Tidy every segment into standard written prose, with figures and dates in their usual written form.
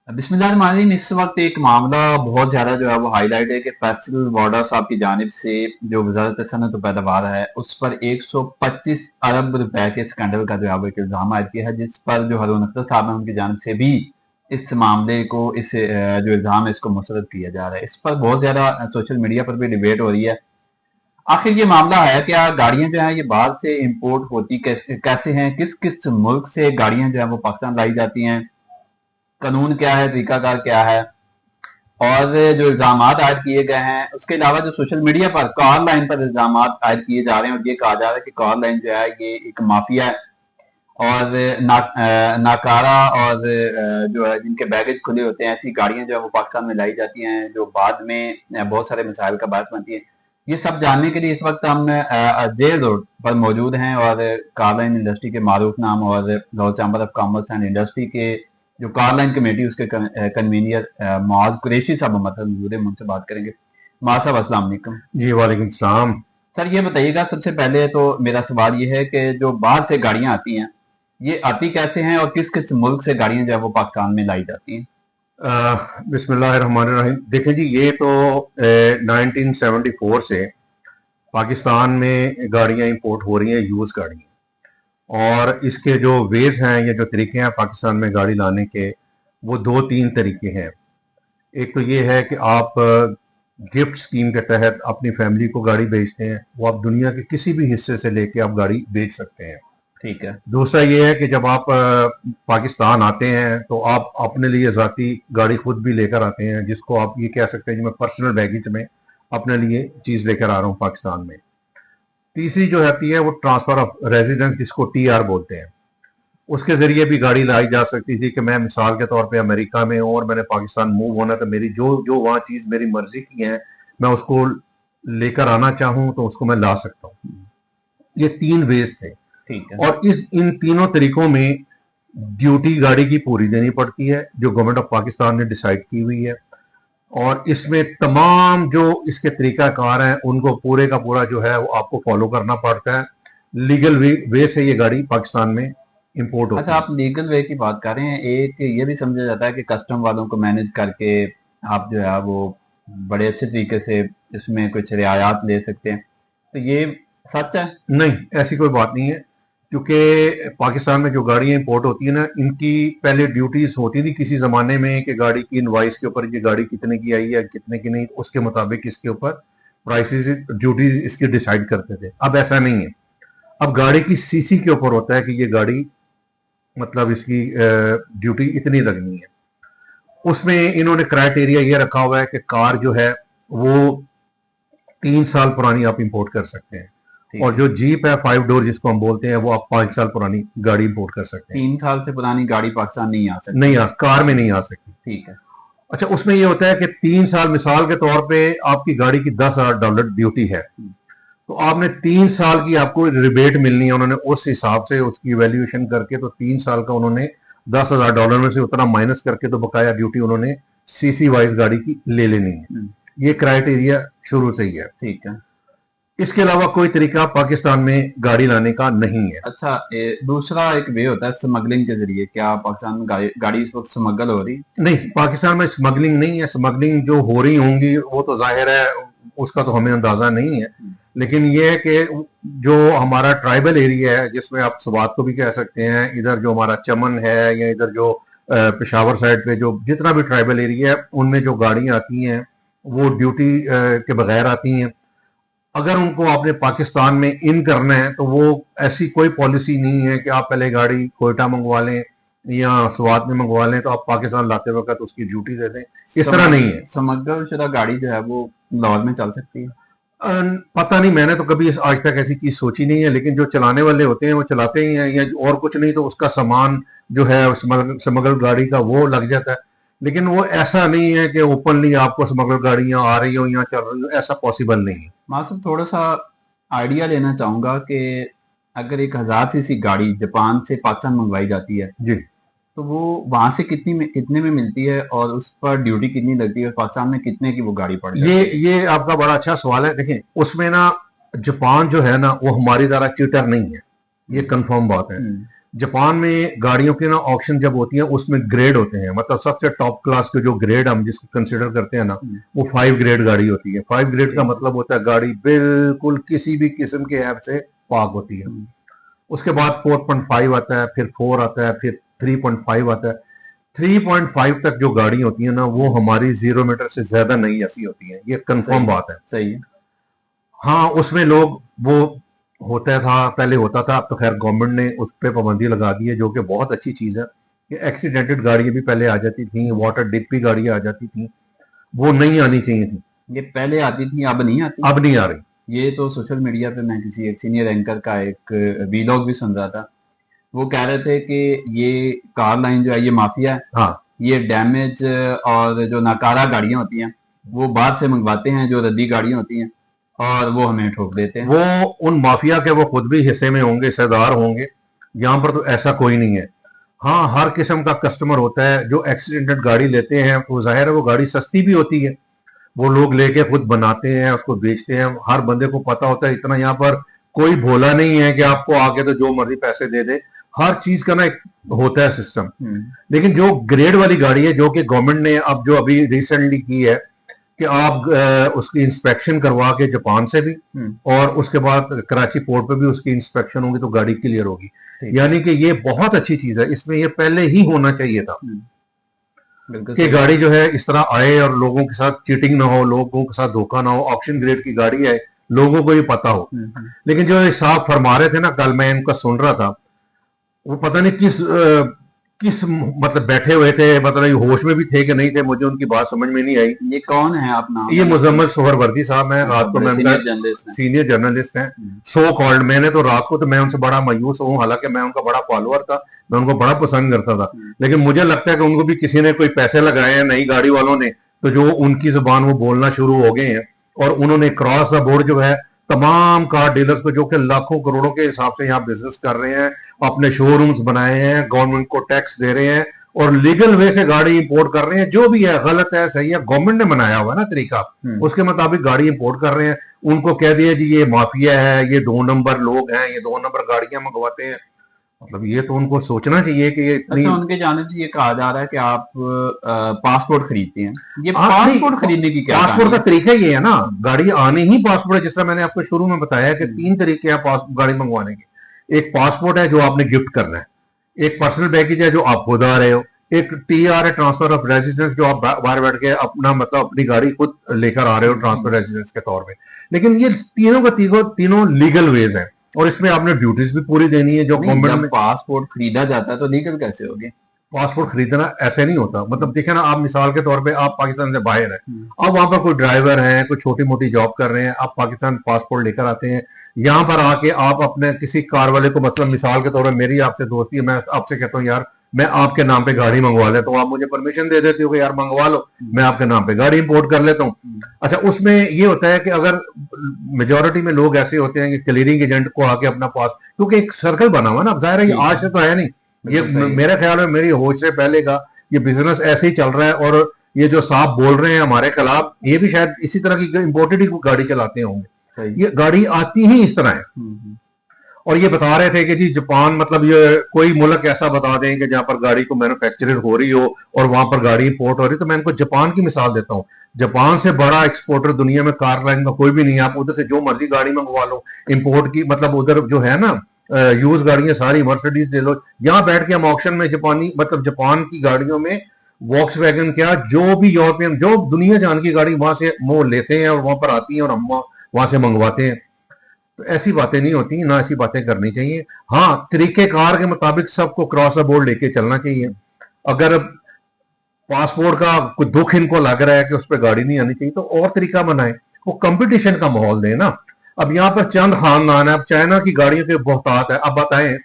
बिस्मिल्लाहिर्रहमानिर्रहीम। इस वक्त एक मामला बहुत ज्यादा जो है वो हाईलाइट है कि फैसल वाडा साहब की जानिब से जो वजारत सनत व पैदावार है उस पर 125 अरब रुपए के स्कैंडल का जो है वो एक इल्जाम आयद किया है, जिस पर जो हारून अख्तर साहब है उनकी जानिब से भी इस मामले को जो इल्जाम है इसको मुस्तरद किया जा रहा है। इस पर बहुत ज्यादा सोशल मीडिया पर भी डिबेट हो रही है। आखिर ये मामला है क्या? गाड़ियां जो है ये बाहर से इंपोर्ट होती कैसे हैं? किस किस मुल्क से गाड़ियां जो है वो पाकिस्तान लाई जाती हैं? कानून क्या है, तरीकाकार क्या है? और जो इल्जाम आयद किए गए हैं उसके अलावा जो सोशल मीडिया पर कार लाइन पर इल्जाम आयद किए जा रहे हैं और ये कहा जा रहा है कि कार लाइन जो है ये एक माफिया है और नाकारा और जो है जिनके बैगेज खुले होते हैं ऐसी गाड़ियां जो है वो पाकिस्तान में लाई जाती हैं जो बाद में बहुत सारे मसाइल का बात बनती है। ये सब जानने के लिए इस वक्त हम जेल रोड पर मौजूद हैं और कार लाइन इंडस्ट्री के मारूफ नाम और Lahore chamber of commerce and industry के जो कार लाइन कमेटी उसके कन्वीनियर मुआज कुरैशी साहब हमारे मौजूद है, उनसे बात करेंगे। मुआज साहब अस्सलाम वालेकुम। जी वालेकुम सलाम। सर ये बताइएगा, सबसे पहले तो मेरा सवाल ये है कि जो बाहर से गाड़ियां आती हैं ये आती कैसे हैं और किस किस मुल्क से गाड़ियां जो है वो पाकिस्तान में लाई जाती हैं? बिस्मिल्लाहिर्रहमानिर्रहीम। देखें जी, ये तो 1974 से पाकिस्तान में गाड़ियां इंपोर्ट हो रही हैं, यूज गाड़ियां। और इसके जो वेज हैं या जो तरीके हैं पाकिस्तान में गाड़ी लाने के, वो दो तीन तरीके हैं। एक तो ये है कि आप गिफ्ट स्कीम के तहत अपनी फैमिली को गाड़ी बेचते हैं, वो आप दुनिया के किसी भी हिस्से से लेके आप गाड़ी बेच सकते हैं। ठीक है। दूसरा ये है कि जब आप पाकिस्तान आते हैं तो आप अपने लिए ज़ाती गाड़ी खुद भी लेकर आते हैं, जिसको आप ये कह सकते हैं कि मैं पर्सनल बैगेज में अपने लिए चीज़ लेकर आ रहा हूँ पाकिस्तान में। तीसरी जो आती है वो ट्रांसफ़र ऑफ रेजिडेंस, जिसको टीआर बोलते हैं। उसके ज़रिए भी गाड़ी लाई जा सकती थी कि मैं मिसाल के तौर पे अमेरिका में हूँ और मैंने पाकिस्तान मूव होना, तो मेरी जो जो वहाँ चीज़ मेरी मर्जी की है मैं उसको लेकर आना चाहूँ तो उसको मैं ला सकता हूँ। ये तीन वेज थे। ठीक है। और इन तीनों तरीकों में ड्यूटी गाड़ी की पूरी देनी पड़ती है, जो गवर्नमेंट ऑफ पाकिस्तान ने डिसाइड की हुई है। और इसमें तमाम जो इसके तरीकाकार हैं उनको पूरे का पूरा जो है वो आपको फॉलो करना पड़ता है। लीगल वे से ये गाड़ी पाकिस्तान में इंपोर्ट अच्छा, होती है। आप लीगल वे की बात कर रहे हैं। एक ये भी समझा जाता है कि कस्टम वालों को मैनेज करके आप जो है वो बड़े अच्छे तरीके से इसमें कुछ रियायत ले सकते हैं, तो ये सच है? नहीं, ऐसी कोई बात नहीं है, क्योंकि पाकिस्तान में जो गाड़ियां इंपोर्ट होती है ना, इनकी पहले ड्यूटीज होती थी किसी जमाने में कि गाड़ी की इनवाइस के ऊपर ये गाड़ी कितने की आई है कितने की नहीं, उसके मुताबिक इसके ऊपर प्राइसेस ड्यूटीज इसकी डिसाइड करते थे। अब ऐसा नहीं है। अब गाड़ी की सीसी के ऊपर होता है कि ये गाड़ी मतलब इसकी ड्यूटी इतनी लगनी है। उसमें इन्होंने क्राइटेरिया ये रखा हुआ है कि कार जो है वो 3 साल पुरानी आप इंपोर्ट कर सकते हैं, और जो जीप है 5 डोर जिसको हम बोलते हैं, वो आप 5 साल पुरानी गाड़ी इंपोर्ट कर सकते हैं। 3 साल से पुरानी गाड़ी पाकिस्तान नहीं आ सकती? नहीं, कार में नहीं आ सकती। ठीक है। अच्छा, उसमें ये होता है कि 3 साल, मिसाल के तौर पे आपकी गाड़ी की $10,000 ड्यूटी है, तो आपने 3 साल की आपको रिबेट मिलनी है। उन्होंने उस हिसाब से उसकी वैल्यूएशन करके तो 3 साल का उन्होंने $10,000 में से उतना माइनस करके तो बकाया ड्यूटी उन्होंने सीसी वाइज गाड़ी की ले लेनी है। ये क्राइटेरिया शुरू से ही है। ठीक है। इसके अलावा कोई तरीका पाकिस्तान में गाड़ी लाने का नहीं है। अच्छा, दूसरा एक वे होता है स्मगलिंग के जरिए। क्या पाकिस्तान में गाड़ी इस वक्त स्मगल हो रही? नहीं, पाकिस्तान में स्मगलिंग नहीं है। स्मगलिंग जो हो रही होंगी वो तो जाहिर है, उसका तो हमें अंदाजा नहीं है। लेकिन ये है कि जो हमारा ट्राइबल एरिया है, जिसमें आप स्वात को भी कह सकते हैं, इधर जो हमारा चमन है या इधर जो पेशावर साइड पे जो जितना भी ट्राइबल एरिया है, उनमें जो गाड़ियां आती हैं वो ड्यूटी के बगैर आती हैं। अगर उनको आपने पाकिस्तान में इन करना है तो वो ऐसी कोई पॉलिसी नहीं है कि आप पहले गाड़ी कोयटा मंगवा लें या स्वात में मंगवा लें तो आप पाकिस्तान लाते वक्त उसकी ड्यूटी दे दें। इस तरह नहीं है। स्मगल शुदा गाड़ी जो है वो लाहौर में चल सकती है? पता नहीं, मैंने तो कभी आज तक ऐसी चीज सोची नहीं है, लेकिन जो चलाने वाले होते हैं वो चलाते ही हैं, या और कुछ नहीं तो उसका सामान जो है स्मगल गाड़ी का वो लग जाता है। लेकिन वो ऐसा नहीं है कि ओपनली आपको स्मगल गाड़ियां आ रही हो या चल रही हो, ऐसा पॉसिबल नहीं है। मासूम, थोड़ा सा आइडिया लेना चाहूंगा कि अगर 1000 सीसी गाड़ी जापान से पाकिस्तान मंगवाई जाती है जी, तो वो वहां से कितने में मिलती है और उस पर ड्यूटी कितनी लगती है और पाकिस्तान में कितने की वो गाड़ी पड़ जाती है? ये आपका बड़ा अच्छा सवाल है। देखिए, उसमें ना जापान जो है ना वो हमारी तरह चीटर नहीं है, ये कंफर्म बात है। जापान में गाड़ियों की ना ऑक्शन जब होती है उसमें ग्रेड होते हैं, मतलब सबसे टॉप क्लास के जो ग्रेड हम जिसको कंसिडर करते हैं ना, वो 5 ग्रेड गाड़ी होती है। 5 ग्रेड का मतलब होता है गाड़ी बिल्कुल किसी भी किस्म के ऐप से पाक होती है। उसके बाद 4.5 आता है, फिर 4 आता है, फिर 3.5 आता है। 3.5 तक जो गाड़ी होती है ना वो हमारी 0 मीटर से ज्यादा नहीं ऐसी होती है, ये कंफर्म बात है। सही है। हाँ, उसमें लोग वो होता था, पहले होता था, अब तो खैर गवर्नमेंट ने उस पर पाबंदी लगा दी है, जो कि बहुत अच्छी चीज है। कि एक्सीडेंटेड गाड़ियां भी पहले आ जाती थी, वाटर डिप भी गाड़ियां आ जाती थी, वो नहीं आनी चाहिए थी। ये पहले आती थी, अब नहीं आती। अब नहीं आ रही। ये तो सोशल मीडिया पे मैं किसी एक सीनियर एंकर का एक वीलॉग भी सुन रहा था। वो कह रहे थे कि ये कार लाइन जो है ये माफिया है। हाँ, ये डैमेज और जो नाकारा गाड़ियां होती हैं वो बाहर से मंगवाते हैं, जो रद्दी गाड़ियां होती हैं, और वो हमें ठोक देते हैं। वो उन माफिया के वो खुद भी हिस्से में होंगे, हिस्सेदार होंगे। यहाँ पर तो ऐसा कोई नहीं है। हाँ, हर किस्म का कस्टमर होता है जो एक्सीडेंटेड गाड़ी लेते हैं, तो जाहिर है वो गाड़ी सस्ती भी होती है, वो लोग लेके खुद बनाते हैं, उसको बेचते हैं। हर बंदे को पता होता है, इतना यहाँ पर कोई भोला नहीं है कि आपको आके तो जो मर्जी पैसे दे दे। हर चीज का ना एक होता है सिस्टम। लेकिन जो ग्रेड वाली गाड़ी है, जो कि गवर्नमेंट ने अब जो अभी रिसेंटली की है कि आप उसकी इंस्पेक्शन करवा के जापान से भी, और उसके बाद कराची पोर्ट पे भी उसकी इंस्पेक्शन होगी तो गाड़ी क्लियर होगी। यानी कि ये बहुत अच्छी चीज है, इसमें ये पहले ही होना चाहिए था कि गाड़ी जो है इस तरह आए और लोगों के साथ चीटिंग ना हो, लोगों के साथ धोखा ना हो, ऑप्शन ग्रेड की गाड़ी है, लोगों को ये पता हो। लेकिन जो साहब फरमा रहे थे ना, कल मैं इनका सुन रहा था, वो पता नहीं किस मतलब बैठे हुए थे, मतलब होश में भी थे कि नहीं थे, मुझे उनकी बात समझ में नहीं आई। ये कौन है आप नाम? ये मुजम्मल सोहरवर्दी साहब हैं, रात को मैं सीनियर जर्नलिस्ट हैं, सो कॉल्ड। मैंने तो रात को तो मैं उनसे बड़ा मायूस हूँ, हालांकि मैं उनका बड़ा फॉलोअर था, मैं उनको बड़ा पसंद करता था। लेकिन मुझे लगता है कि उनको भी किसी ने कोई पैसे लगाए हैं नई गाड़ी वालों ने, तो जो उनकी जुबान वो बोलना शुरू हो गए हैं, और उन्होंने क्रॉस द बोर्ड जो है तमाम कार डीलर्स को, जो कि लाखों करोड़ों के हिसाब से यहाँ बिजनेस कर रहे हैं, अपने शोरूम्स बनाए हैं, गवर्नमेंट को टैक्स दे रहे हैं और लीगल वे से गाड़ी इंपोर्ट कर रहे हैं। जो भी है गलत है सही है, गवर्नमेंट ने बनाया हुआ ना तरीका, उसके मुताबिक गाड़ी इंपोर्ट कर रहे हैं। उनको कह दिया जी ये माफिया है, ये 2 नंबर लोग हैं, ये 2 नंबर गाड़ियां मंगवाते हैं। मतलब ये तो उनको सोचना चाहिए कि ये इतनी... अच्छा, उनके जाने से ये कहा जा रहा है कि आप पासपोर्ट खरीदते हैं। ये पासपोर्ट खरीदने की क्या? पासपोर्ट का तरीका ये है ना, गाड़ी आने ही पासपोर्ट है। जिस तरह मैंने आपको शुरू में बताया कि 3 तरीके हैं गाड़ी मंगवाने के। एक पासपोर्ट है जो आपने गिफ्ट करना है, एक पर्सनल बैगेज है जो आप खुद आ रहे हो, एक TR है ट्रांसफर ऑफ रेजिडेंस, जो आप बाहर बैठ के अपना मतलब अपनी गाड़ी खुद लेकर आ रहे हो ट्रांसफर रेजिडेंस के तौर पे। लेकिन ये तीनों का तीनों लीगल वेज है, और इसमें आपने ड्यूटीज भी पूरी देनी है जो गवर्नमेंट में। पासपोर्ट खरीदा जाता है तो लीगल कैसे होगी? पासपोर्ट खरीदना ऐसे नहीं होता। मतलब देखे ना, आप मिसाल के तौर पे आप पाकिस्तान से बाहर है, अब वहां पर कोई ड्राइवर है, कोई छोटी मोटी जॉब कर रहे हैं, आप पाकिस्तान पासपोर्ट लेकर आते हैं, यहाँ पर आके आप अपने किसी कार वाले को, मतलब मिसाल के तौर पर मेरी आपसे दोस्ती है, मैं आपसे कहता हूँ यार मैं आपके नाम पे गाड़ी मंगवा लेता हूँ, आप मुझे परमिशन दे देते हो कि यार मंगवा लो, मैं आपके नाम पे गाड़ी इंपोर्ट कर लेता हूँ। अच्छा, उसमें ये होता है कि अगर मेजोरिटी में लोग ऐसे होते हैं कि क्लियरिंग एजेंट को आके अपना पास, क्योंकि एक सर्कल बना हुआ ना, जाहिर है ये आज से तो है नहीं, ये मेरे ख्याल में मेरी होश से पहले का ये बिजनेस ऐसे ही चल रहा है। और ये जो साहब बोल रहे हैं हमारे खिलाफ, ये भी शायद इसी तरह की इंपोर्टेड ही गाड़ी चलाते होंगे। ये गाड़ी आती ही इस तरह है। और ये बता रहे थे कि जी जापान, मतलब ये कोई मुल्क ऐसा बता दें कि जहां पर गाड़ी को मैन्युफैक्चर हो रही हो और वहां पर गाड़ी इंपोर्ट हो रही, तो मैं इनको जापान की मिसाल देता हूँ। जापान से बड़ा एक्सपोर्टर दुनिया में कार लाइन का कोई भी नहीं है। आप उधर से जो मर्जी गाड़ी मंगवा लो इंपोर्ट की, मतलब उधर जो है ना यूज गाड़ियां सारी मर्सिडीज ले लो, यहाँ बैठ के हम ऑक्शन में जापानी, मतलब जापान की गाड़ियों में वॉक्सवैगन क्या, जो भी यूरोपियन, जो दुनिया जान की गाड़ी वहां से वो लेते हैं और वहां पर आती है और हम वहां से मंगवाते हैं। तो ऐसी बातें नहीं होती ना, ऐसी बातें करनी चाहिए। हाँ, तरीकेकार के मुताबिक सबको क्रॉस द बोर्ड लेके चलना चाहिए। अगर पासपोर्ट का कोई दुख इनको लग रहा है कि उस पर गाड़ी नहीं आनी चाहिए, तो और तरीका बनाए, वो कंपटीशन का माहौल दे ना। अब यहाँ पर चंद खानदान है, अब चाइना की गाड़ियों के बहुतात है। अब बताएं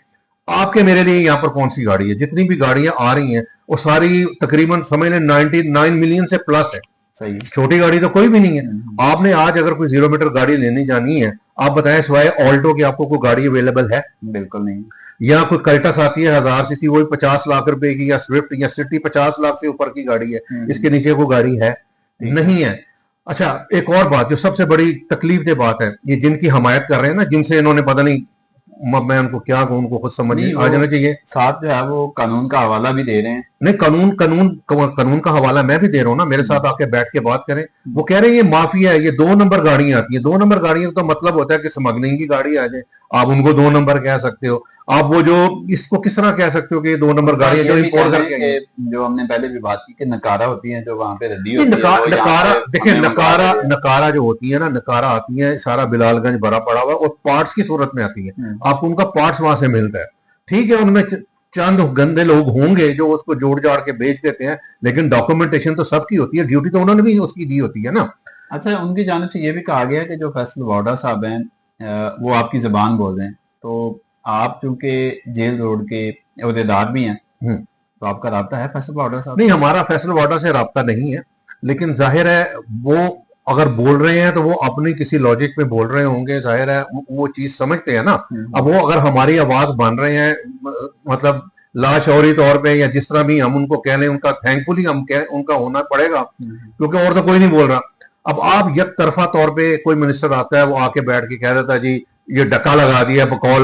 आपके मेरे लिए यहाँ पर कौन सी गाड़ी है? जितनी भी गाड़ियां आ रही हैं वो सारी तकरीबन समझ लें 99 मिलियन से प्लस है। सही, छोटी छोटी गाड़ी तो कोई भी नहीं है। आपने आज अगर कोई 0 मीटर गाड़ी लेनी जानी है, आप बताएं सिवाय ऑल्टो की आपको कोई गाड़ी अवेलेबल है? बिल्कुल नहीं। या कोई कल्टस आती है 1000 सीसी, वही 50 लाख रुपए की, या स्विफ्ट या सिटी 50 लाख से ऊपर की गाड़ी है, इसके नीचे कोई गाड़ी है नहीं है। अच्छा, एक और बात जो सबसे बड़ी तकलीफ दे बात है, ये जिनकी हमायत कर रहे हैं ना, जिनसे इन्होंने पता नहीं मैं उनको क्या कहूँ, उनको खुद समझ नहीं, आ जाना चाहिए। साथ जो है वो कानून का हवाला भी दे रहे हैं। नहीं, कानून का हवाला मैं भी दे रहा हूँ ना, मेरे साथ आके बैठ के बात करें। वो कह रहे हैं ये माफिया है, ये 2 नंबर गाड़ियां आती है। 2 नंबर गाड़ियां तो मतलब होता है कि स्मगलिंग की गाड़ी आ जाए, आप उनको 2 नंबर कह सकते हो। आप वो जो इसको किस तरह कह सकते हो कि ये 2 नंबर उनका गाड़ियां ये जो भी इम्पोर्ट कहना है करके आई हैं। कि जो हमने पहले भी बात की कि नकारा होती है, जो वहां पे रद्दी नहीं, होती है, वो यहाँ नकारा पे देखिए, हमें मंगवा दे रहे हैं। नकारा जो होती है ना, नकारा आती है सारा बिलालगंज भरा पड़ा हुआ और पार्ट्स की सूरत में आती है। आपको उनका पार्ट्स वहां से मिलता है, ठीक है। उनमें चंद गंदे लोग होंगे जो उसको जोड़ जाड़ के बेच देते हैं, लेकिन डॉक्यूमेंटेशन तो सबकी होती है, ड्यूटी तो उन्होंने भी उसकी दी होती है ना। अच्छा, उनकी जानिब से ये भी कहा गया है कि जो फैसल वाडा साहब हैं, वो आपकी जबान बोल रहे हैं, तो आप चूंकि जेल रोड के अहदेदार भी हैं, हम्म। तो आपका राब्ता है फैसल वाडा साहब नहीं, से? हमारा फैसल वाडा से राब्ता नहीं है, लेकिन जाहिर है वो अगर बोल रहे हैं तो वो अपनी किसी लॉजिक में बोल रहे होंगे, जाहिर है वो चीज समझते हैं ना। अब वो अगर हमारी आवाज बन रहे हैं, मतलब लाशौरी तौर पे या जिस तरह भी हम उनको कह लें, उनका थैंकफुली हम कह उनका होना पड़ेगा, क्योंकि और तो कोई नहीं बोल रहा। अब आप एक तरफा तौर पे कोई मिनिस्टर आता है, वो आके बैठ के कह देता है जी ये डक्का लगा दिया बकौल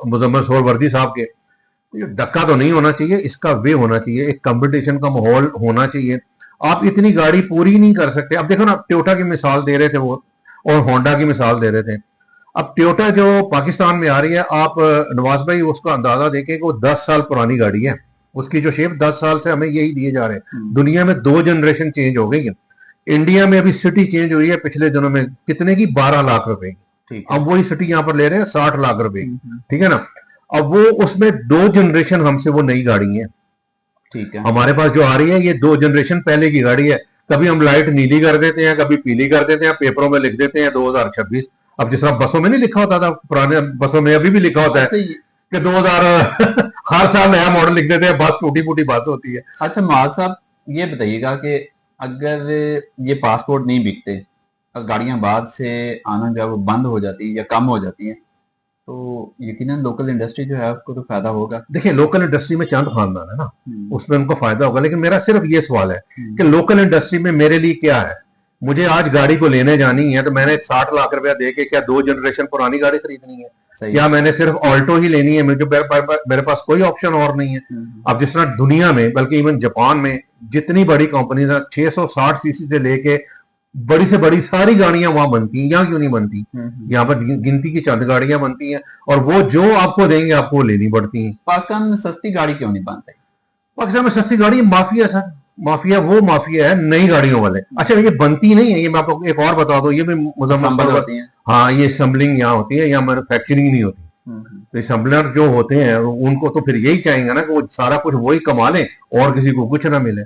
मुजम्मिल सोहरवर्दी साहब के। ये धक्का तो नहीं होना चाहिए, इसका वे होना चाहिए, एक कंपटीशन का माहौल होना चाहिए। आप इतनी गाड़ी पूरी नहीं कर सकते। अब देखो ना, टोयोटा की मिसाल दे रहे थे वो, और होंडा की मिसाल दे रहे थे। अब टोयोटा जो पाकिस्तान में आ रही है, आप नवाज भाई उसका अंदाजा देखें कि वो 10 साल पुरानी गाड़ी है। उसकी जो शेप 10 साल से हमें यही दिए जा रहे हैं। दुनिया में 2 जनरेशन चेंज हो गई है। इंडिया में अभी सिटी चेंज हुई है पिछले दिनों में, कितने की, 12 लाख रुपए की। अब वही सिटी यहां पर ले रहे हैं 60 लाख रुपए की, ठीक है ना। अब वो उसमें 2 जनरेशन हमसे वो नई गाड़ी है, ठीक है। हमारे पास जो आ रही है ये 2 जनरेशन पहले की गाड़ी है। कभी हम लाइट नीली कर देते हैं, कभी पीली कर देते हैं, पेपरों में लिख देते हैं 2026। अब जिस तरह बसों में नहीं लिखा होता था, पुराने बसों में अभी भी लिखा होता है कि 2000 हर साल नया मॉडल लिख देते हैं, बस टूटी फूटी बस होती है। अच्छा महाज साहब, ये बताइएगा कि अगर ये पासपोर्ट नहीं बिकते, गाड़ियां बाद से आना जो है वो बंद हो जाती है या कम हो जाती हैं, तो यकीनन लोकल इंडस्ट्री जो है उसको तो फायदा होगा। देखिए, लोकल इंडस्ट्री में चंद खानदान है ना, उसमें उनको फायदा होगा, लेकिन मेरा सिर्फ ये सवाल है कि लोकल इंडस्ट्री में मेरे लिए क्या है। मुझे आज गाड़ी को लेने जानी है तो मैंने 60 लाख रुपया दे के क्या 2 जनरेशन पुरानी गाड़ी खरीदनी है? क्या मैंने सिर्फ ऑल्टो ही लेनी है? मेरे पास कोई ऑप्शन और नहीं है। अब जिस तरह दुनिया में, बल्कि इवन जापान में जितनी बड़ी कंपनीज है, 660 सीसी से लेके बड़ी से बड़ी सारी गाड़ियां वहां बनती हैं। यहाँ क्यों नहीं बनती? यहाँ पर गिनती की चंद गाड़ियां बनती हैं, और वो जो आपको देंगे आपको लेनी पड़ती हैं। पाकिस्तान में सस्ती गाड़ी क्यों नहीं बनती? पाकिस्तान में सस्ती गाड़ी माफिया सर, माफिया वो माफिया है नई गाड़ियों वाले। अच्छा, ये बनती नहीं है, ये मैं आपको एक और बता दूं, ये भी मुजम्मल होती है। हाँ, ये असम्बलिंग यहाँ होती है, यहाँ मैन्युफैक्चरिंग नहीं होती। तो असम्बलर जो होते हैं उनको तो फिर यही चाहेंगे ना कि वो सारा कुछ वही कमा लें और किसी को कुछ ना मिले।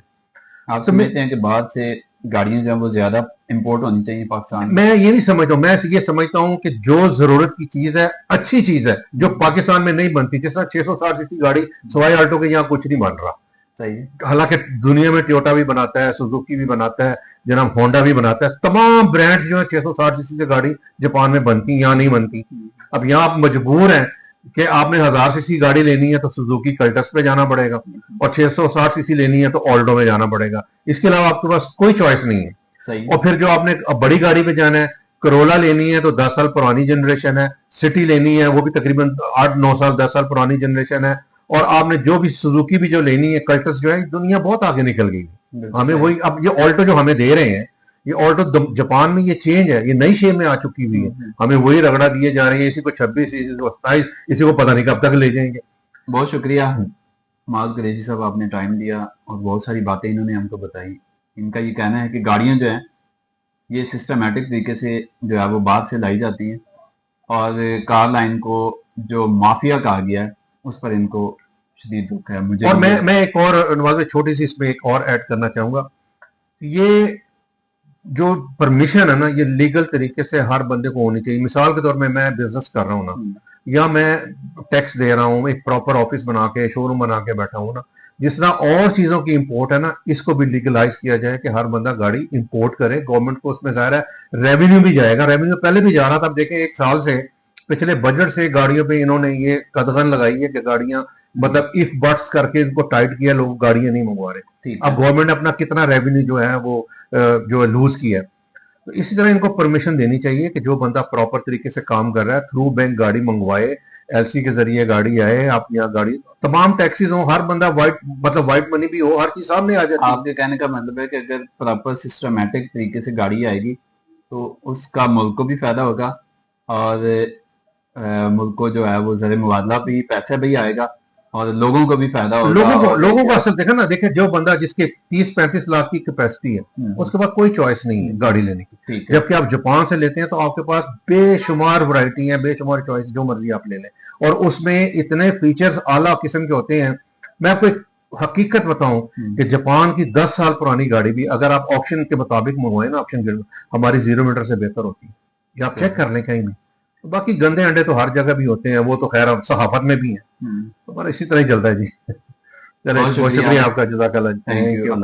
आप समझते हैं कि बाद से गाड़ियां जो है वो ज्यादा इंपोर्ट होनी चाहिए पाकिस्तान में? मैं ये नहीं समझता हूँ, मैं ये समझता हूँ कि जो जरूरत की चीज है, अच्छी चीज है, जो पाकिस्तान में नहीं बनती, जिस तरह 660 सीसी गाड़ी सवाई आल्टो के यहाँ कुछ नहीं बन रहा। सही है। हालांकि दुनिया में टोयोटा भी बनाता है, सुजुकी भी बनाता है, जनाब होंडा भी बनाता है, तमाम ब्रांड्स जो है 660 सीसी की गाड़ी जापान में बनती, यहाँ नहीं बनती। अब यहाँ आप मजबूर हैं कि आपने 1000 सीसी गाड़ी लेनी है तो सुजुकी कल्टस पे जाना पड़ेगा, और 660 सीसी लेनी है तो ऑल्टो में जाना पड़ेगा। इसके अलावा आपके पास कोई चॉइस नहीं है। सही। और फिर जो आपने बड़ी गाड़ी पे जाना है, करोला लेनी है तो 10 साल पुरानी जनरेशन है, सिटी लेनी है वो भी तकरीबन 8-9 साल 10 साल पुरानी जनरेशन है, और आपने जो भी सुजुकी भी जो लेनी है, कल्टस जो है, दुनिया बहुत आगे निकल गई। हमें वही, अब ये ऑल्टो जो हमें दे रहे हैं, ये ऑल्टो जापान में ये चेंज है, ये नई शेप में आ चुकी हुई है, हमें वही रगड़ा दिए जा रहे हैं। इसी को 26, इसी को 27, इसी को पता नहीं कब तक ले जाएंगे। बहुत शुक्रिया माज कुरैशी साहब, आपने टाइम दिया और बहुत सारी बातें इन्होंने हमको बताई। इनका ये कहना है कि गाड़ियां जो है ये सिस्टमेटिक तरीके से जो है वो बाद से लाई जाती हैं, और कार लाइन को जो माफिया कहा गया है उस पर इनको शदीद दुख है। मुझे और मैं एक और नवाज छोटी सी इसमें एक और ऐड करना चाहूंगा। ये जो परमिशन है ना, ये लीगल तरीके से हर बंदे को होनी चाहिए। मिसाल के तौर में मैं बिजनेस कर रहा हूँ ना, या मैं टैक्स दे रहा हूँ, एक प्रॉपर ऑफिस बना के, शोरूम बना के बैठा हूँ ना, जिस तरह और चीजों की इंपोर्ट है ना, इसको भी लीगलाइज किया जाए कि हर बंदा गाड़ी इंपोर्ट करे। गवर्नमेंट को उसमें जाहिर है रेवेन्यू भी जाएगा, रेवेन्यू पहले भी जा रहा था। अब देखें, 1 साल से, पिछले बजट से गाड़ियों पे इन्होंने ये कदगन लगाई है कि गाड़ियां, मतलब इफ बट्स करके इनको टाइट किया, लोग गाड़ियां नहीं मंगवा रहे। अब गवर्नमेंट अपना कितना रेवेन्यू जो है वो जो लूज किया है। तो इसी तरह इनको परमिशन देनी चाहिए कि जो बंदा प्रॉपर तरीके से काम कर रहा है, थ्रू बैंक गाड़ी मंगवाए, एलसी के जरिए गाड़ी आए, आप यहाँ गाड़ी तमाम टैक्सीज हो, हर बंदा वाइट मनी भी हो, हर चीज सामने आ जाती है। आपके कहने का मतलब है कि अगर प्रॉपर सिस्टमेटिक तरीके से गाड़ी आएगी तो उसका मुल्क को भी फायदा होगा और मुल्क को जो है वो ज़र मुबादला भी, पैसे भी आएगा और लोगों को भी फायदा होगा। और लोगों को असल देखा ना, देखे जो बंदा जिसके 30-35 लाख की कैपेसिटी है, उसके पास कोई चॉइस नहीं है गाड़ी लेने की। ठीक है। जबकि आप जापान से लेते हैं तो आपके पास बेशुमार वैरायटी है, बेशुमार चॉइस, जो मर्जी आप ले लें, और उसमें इतने फीचर्स आला किस्म के होते हैं। मैं आपको एक हकीकत बताऊं कि जापान की 10 साल पुरानी गाड़ी भी अगर आप ऑप्शन के मुताबिक मंगवाए ना, ऑप्शन के, हमारी 0 मीटर से बेहतर होती है। ये आप चेक कर लें कहीं भी। तो बाकी गंदे अंडे तो हर जगह भी होते हैं, वो तो खैर अब सहाफत में भी है, तो पर इसी तरह ही चलता है जी। चले, बहुत बहुत शुक्रिया शुक्रिया आपका, जज़ाकल्लाह। Thank you.